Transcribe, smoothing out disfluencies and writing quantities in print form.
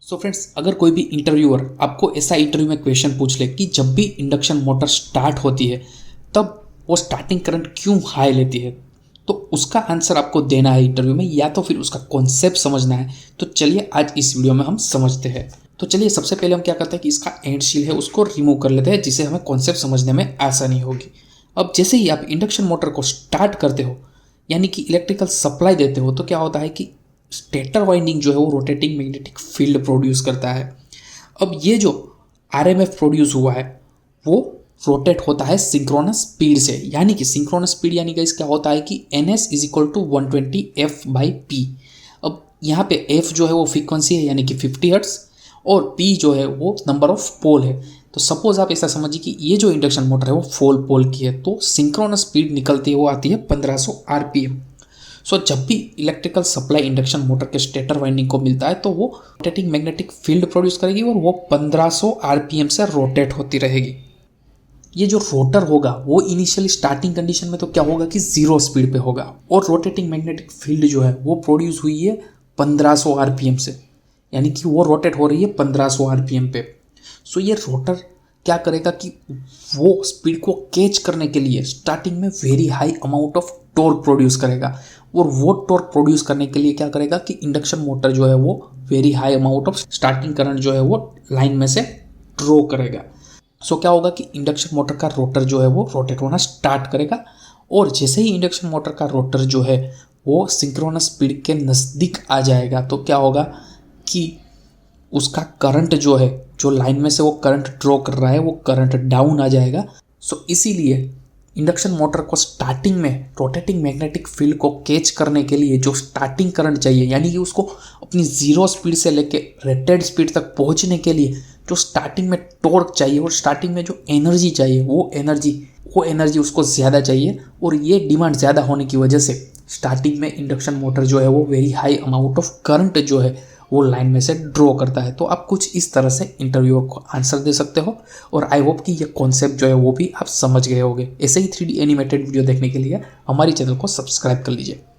So friends, अगर कोई भी इंटरव्यूअर आपको ऐसा इंटरव्यू में क्वेश्चन पूछ ले कि जब भी इंडक्शन मोटर स्टार्ट होती है तब वो स्टार्टिंग करंट क्यों हाई लेती है, तो उसका आंसर आपको देना है इंटरव्यू में, या तो फिर उसका कॉन्सेप्ट समझना है। तो चलिए आज इस वीडियो में हम समझते हैं। तो चलिए सबसे पहले हम क्या करते हैं कि इसका एंड शील है उसको रिमूव कर लेते हैं, जिससे हमें कॉन्सेप्ट समझने में आसानी होगी। अब जैसे ही आप इंडक्शन मोटर को स्टार्ट करते हो, यानी कि इलेक्ट्रिकल सप्लाई देते हो, तो क्या होता है कि स्टेटर वाइंडिंग जो है वो रोटेटिंग मैग्नेटिक फील्ड प्रोड्यूस करता है। अब ये जो आरएमएफ प्रोड्यूस हुआ है वो रोटेट होता है सिंक्रोनस स्पीड से, यानी कि सिंक्रोनस स्पीड यानी कि क्या होता है कि ns is equal to 120 f/p। अब यहाँ पे f जो है वो फ्रीक्वेंसी है यानी कि 50 हर्ट्स, और p जो है वो नंबर ऑफ पोल है। तो सपोज आप ऐसा समझिए कि ये जो इंडक्शन मोटर है वो 4 पोल की है, तो सिंक्रोनस स्पीड निकलती है वो आती है 1500 rpm। सो जब भी इलेक्ट्रिकल सप्लाई इंडक्शन मोटर के स्टेटर वाइंडिंग को मिलता है तो वो रोटेटिंग मैग्नेटिक फील्ड प्रोड्यूस करेगी और वो 1500 आरपीएम से रोटेट होती रहेगी। ये जो रोटर होगा वो इनिशियली स्टार्टिंग कंडीशन में तो क्या होगा कि 0 स्पीड पे होगा, और रोटेटिंग मैग्नेटिक फील्ड जो है वो प्रोड्यूस हुई है 1500 आरपीएम से, यानी कि वो रोटेट हो रही है 1500 आरपीएम पे। सो ये रोटर क्या करेगा कि वो स्पीड को कैच करने के लिए स्टार्टिंग में very high amount of torque produce करेगा, और वो टॉर्क प्रोड्यूस करने के लिए क्या करेगा कि इंडक्शन मोटर जो है वो very high amount of starting current जो है वो लाइन में से ड्रॉ करेगा। सो क्या होगा कि इंडक्शन मोटर का रोटर जो है वो रोटेट होना स्टार्ट करेगा, और जैसे ही इंडक्शन मोटर का रोटर जो है वो सिंक्रोनस स्पीड के नज़दीक आ जाएगा तो क्या होगा कि उसका करंट जो है, जो लाइन में से वो करंट ड्रॉ कर रहा है, वो करंट डाउन आ जाएगा। सो इसीलिए इंडक्शन मोटर को स्टार्टिंग में रोटेटिंग मैग्नेटिक फील्ड को कैच करने के लिए जो स्टार्टिंग करंट चाहिए, यानी कि उसको अपनी 0 स्पीड से लेके रेटेड स्पीड तक पहुंचने के लिए जो स्टार्टिंग में टॉर्क चाहिए और स्टार्टिंग में जो एनर्जी चाहिए वो एनर्जी उसको ज़्यादा चाहिए, और ये डिमांड ज़्यादा होने की वजह से स्टार्टिंग में इंडक्शन मोटर जो है वो very high amount of current जो है वो लाइन में से ड्रॉ करता है। तो आप कुछ इस तरह से इंटरव्यूअर को आंसर दे सकते हो, और आई होप कि ये कॉन्सेप्ट जो है वो भी आप समझ गए होंगे। ऐसे ही 3D एनिमेटेड वीडियो देखने के लिए हमारी चैनल को सब्सक्राइब कर लीजिए।